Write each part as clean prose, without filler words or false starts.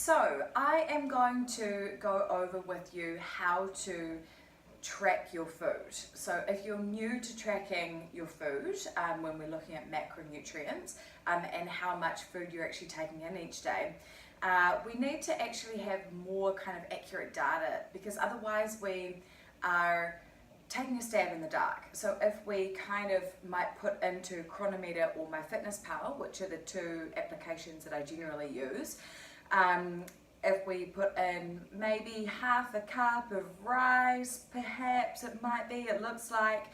So I am going to go over with you how to track your food. So if you're new to tracking your food, when we're looking at macronutrients and how much food you're actually taking in each day, we need to actually have more kind of accurate data, because otherwise we are taking a stab in the dark. So if we kind of might put into Cronometer or my Fitness Pal, which are the two applications that I generally use, if we put in maybe half a cup of rice, perhaps it might be, it looks like,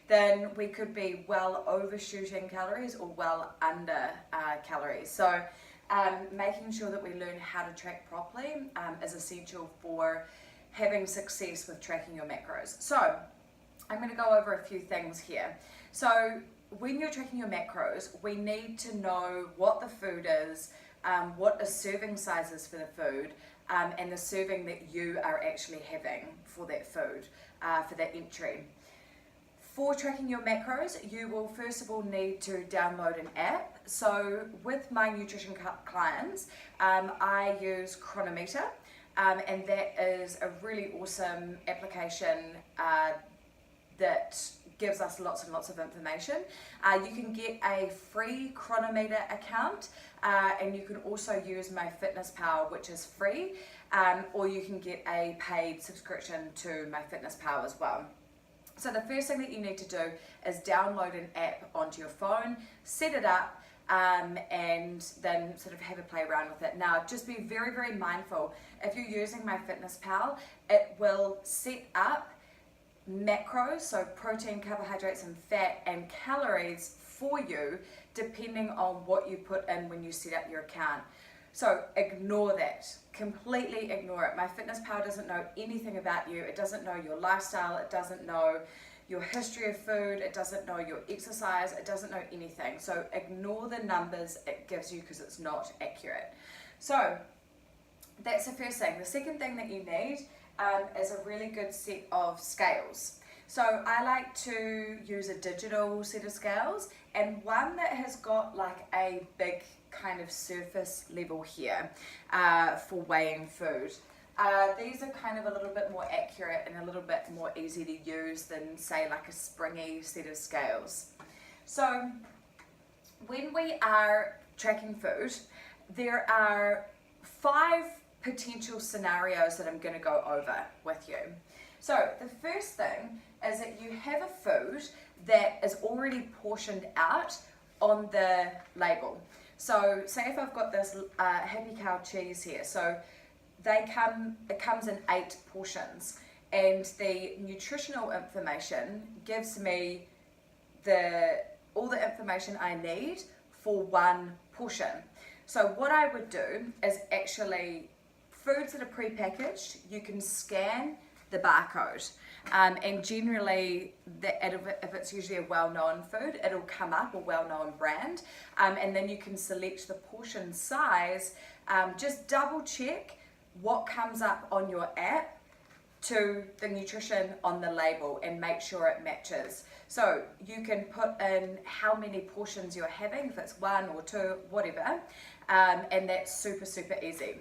then we could be well overshooting calories or well under calories. So making sure that we learn how to track properly is essential for having success with tracking your macros. So I'm going to go over a few things here. So when you're tracking your macros, we need to know what the food is, what a serving size is for the food, and the serving that you are actually having for that food, for that entry. For tracking your macros, you will first of all need to download an app. So with my nutrition clients, I use Cronometer, and that is a really awesome application that gives us lots and lots of information. You can get a free Cronometer account, and you can also use my Fitness Pal, which is free, or you can get a paid subscription to my Fitness Pal as well. So the first thing that you need to do is download an app onto your phone, set it up, and then sort of have a play around with it. Now, just be very, very mindful. If you're using my Fitness Pal, it will set up macros, so protein, carbohydrates and fat and calories for you depending on what you put in when you set up your account. So ignore that, completely ignore it. My Fitness Pal doesn't know anything about you. It doesn't know your lifestyle, it doesn't know your history of food, it doesn't know your exercise, it doesn't know anything. So ignore the numbers it gives you because it's not accurate. So that's the first thing. The second thing that you need is a really good set of scales. So I like to use a digital set of scales, and one that has got like a big kind of surface level here for weighing food. These are kind of a little bit more accurate and a little bit more easy to use than say like a springy set of scales. So when we are tracking food, there are 5 potential scenarios that I'm going to go over with you. So the first thing is that you have a food that is already portioned out on the label. So say if I've got this Happy Cow cheese here, so it comes in 8 portions, and the nutritional information gives me all the information I need for one portion. So what I would do is actually, foods that are pre-packaged, you can scan the barcode, and generally if it's usually a well-known food, it'll come up, a well-known brand, and then you can select the portion size. Just double check what comes up on your app to the nutrition on the label and make sure it matches. So you can put in how many portions you're having, if it's 1 or 2, whatever, and that's super, super easy.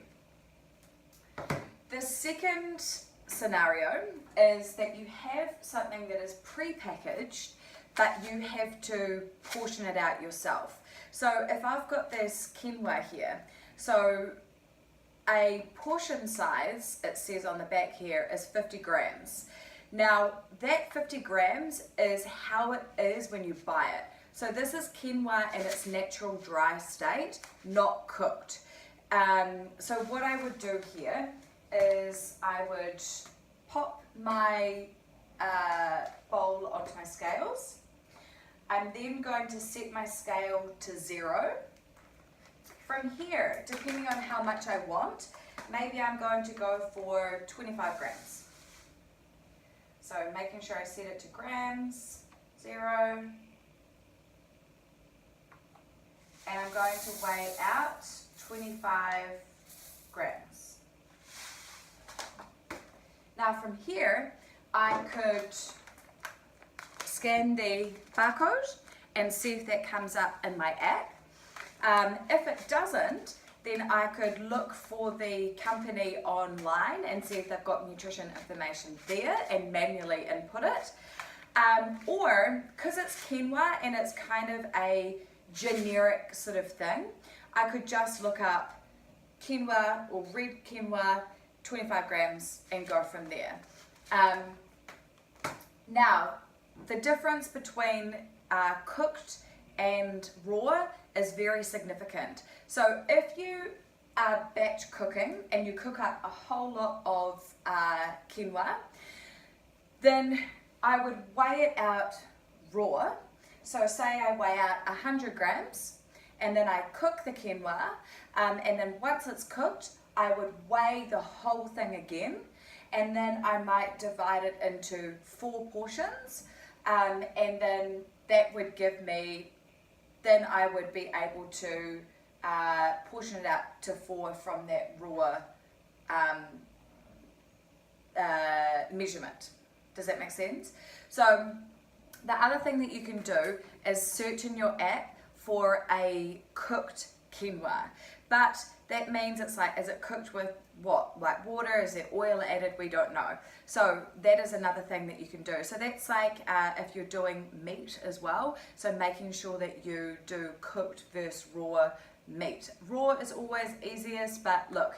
The second scenario is that you have something that is pre-packaged, but you have to portion it out yourself. So if I've got this quinoa here, so a portion size, it says on the back here, is 50 grams. Now that 50 grams is how it is when you buy it. So this is quinoa in its natural dry state, not cooked. So what I would do here is I would pop my bowl onto my scales. I'm then going to set my scale to 0. From here, depending on how much I want, maybe I'm going to go for 25 grams. So making sure I set it to grams, 0. And I'm going to weigh out 25 grams. Now from here, I could scan the barcode and see if that comes up in my app. If it doesn't, then I could look for the company online and see if they've got nutrition information there and manually input it. Or, because it's quinoa and it's kind of a generic sort of thing, I could just look up quinoa or red quinoa, 25 grams, and go from there. Now, the difference between cooked and raw is very significant. So if you are batch cooking and you cook up a whole lot of quinoa, then I would weigh it out raw. So say I weigh out 100 grams and then I cook the quinoa, and then once it's cooked, I would weigh the whole thing again, and then I might divide it into 4 portions, and then that would give me, then I would be able to portion it out to 4 from that raw measurement. Does that make sense? So the other thing that you can do is search in your app for a cooked quinoa, but that means it's like, is it cooked with what, like water? Is there oil added? We don't know. So that is another thing that you can do. So that's like if you're doing meat as well, so making sure that you do cooked versus raw meat. Raw is always easiest, but look,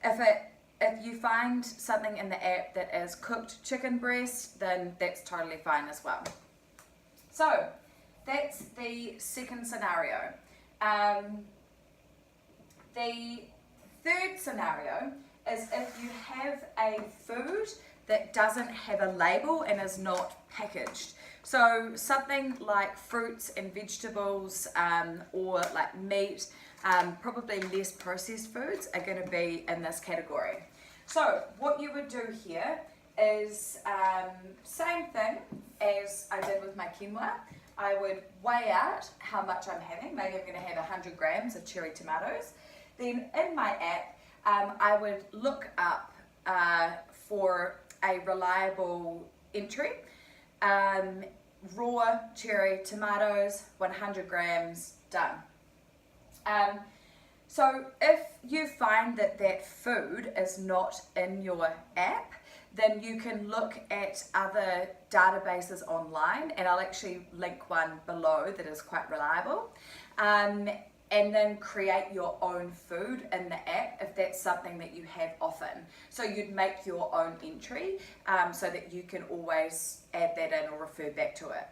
if you find something in the app that is cooked chicken breast, then that's totally fine as well. So that's the second scenario. The third scenario is if you have a food that doesn't have a label and is not packaged. So something like fruits and vegetables, or like meat, probably less processed foods are going to be in this category. So what you would do here is same thing as I did with my quinoa. I would weigh out how much I'm having. Maybe I'm going to have 100 grams of cherry tomatoes. Then in my app, I would look up for a reliable entry. Raw cherry tomatoes, 100 grams, done. So if you find that that food is not in your app, then you can look at other databases online, and I'll actually link one below that is quite reliable, and then create your own food in the app if that's something that you have often. So you'd make your own entry so that you can always add that in or refer back to it.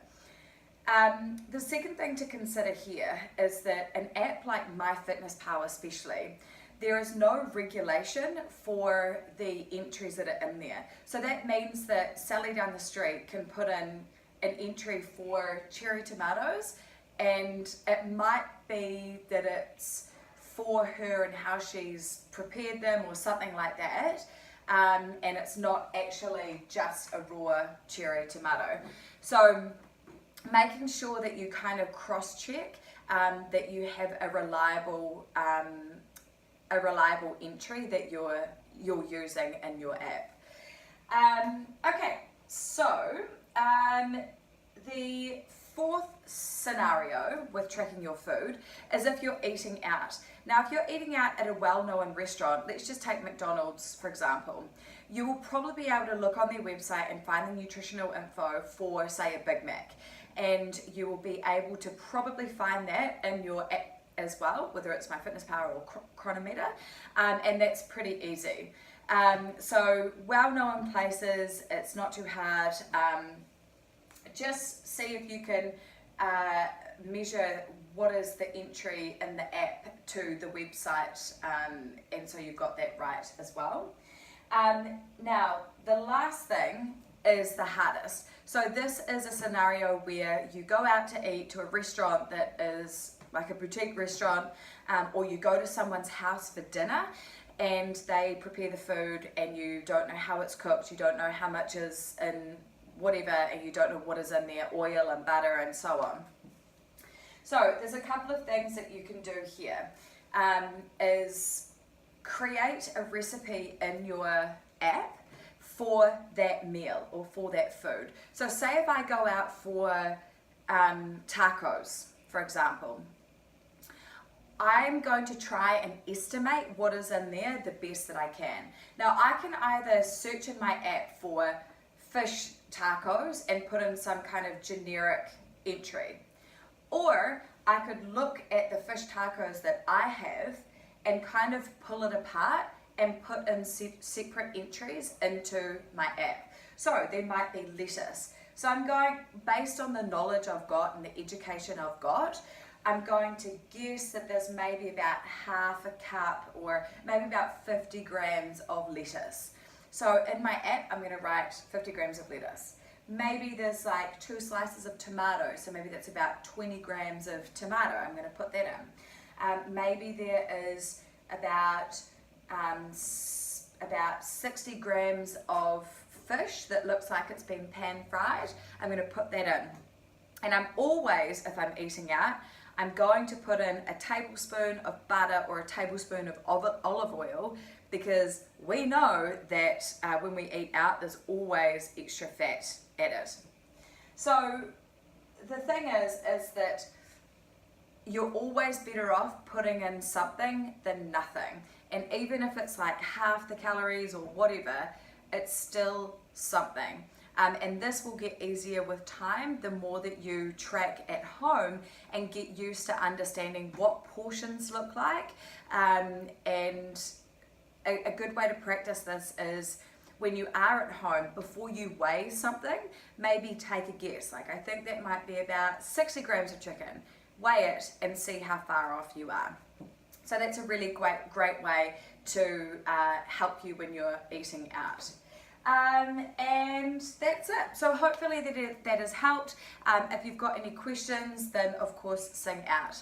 The second thing to consider here is that an app like MyFitnessPal especially, there is no regulation for the entries that are in there. So that means that Sally down the street can put in an entry for cherry tomatoes, and it might be that it's for her and how she's prepared them or something like that, and it's not actually just a raw cherry tomato. So making sure that you kind of cross-check that you have a reliable entry that you're using in your app. Okay, so the fourth scenario with tracking your food is if you're eating out. Now, if you're eating out at a well-known restaurant, let's just take McDonald's for example, you will probably be able to look on their website and find the nutritional info for, say, a Big Mac, and you will be able to probably find that in your app as well, whether it's MyFitnessPal or Cronometer, and that's pretty easy. So well-known places, it's not too hard. Just see if you can measure what is the entry in the app to the website, and so you've got that right as well. Now, the last thing is the hardest. So this is a scenario where you go out to eat to a restaurant that is like a boutique restaurant, or you go to someone's house for dinner and they prepare the food and you don't know how it's cooked, you don't know how much is in whatever, and you don't know what is in there, oil and butter and so on. So there's a couple of things that you can do here, is create a recipe in your app for that meal or for that food. So say if I go out for tacos, for example, I'm going to try and estimate what is in there the best that I can. Now I can either search in my app for fish tacos and put in some kind of generic entry, or I could look at the fish tacos that I have and kind of pull it apart and put in separate entries into my app. So there might be lettuce. So I'm going, based on the knowledge I've got and the education I've got, I'm going to guess that there's maybe about half a cup or maybe about 50 grams of lettuce. So in my app, I'm going to write 50 grams of lettuce. Maybe there's like 2 slices of tomato, so maybe that's about 20 grams of tomato. I'm going to put that in. Maybe there is about 60 grams of fish that looks like it's been pan fried. I'm going to put that in. And I'm always, if I'm eating out, I'm going to put in a tablespoon of butter or a tablespoon of olive oil, because we know that when we eat out, there's always extra fat added. So the thing is that you're always better off putting in something than nothing. And even if it's like half the calories or whatever, it's still something. And this will get easier with time the more that you track at home and get used to understanding what portions look like. And a good way to practice this is when you are at home, before you weigh something, maybe take a guess. Like, I think that might be about 60 grams of chicken. Weigh it and see how far off you are. So that's a really great way to help you when you're eating out. And that's it. So hopefully that has helped. If you've got any questions, then of course sing out.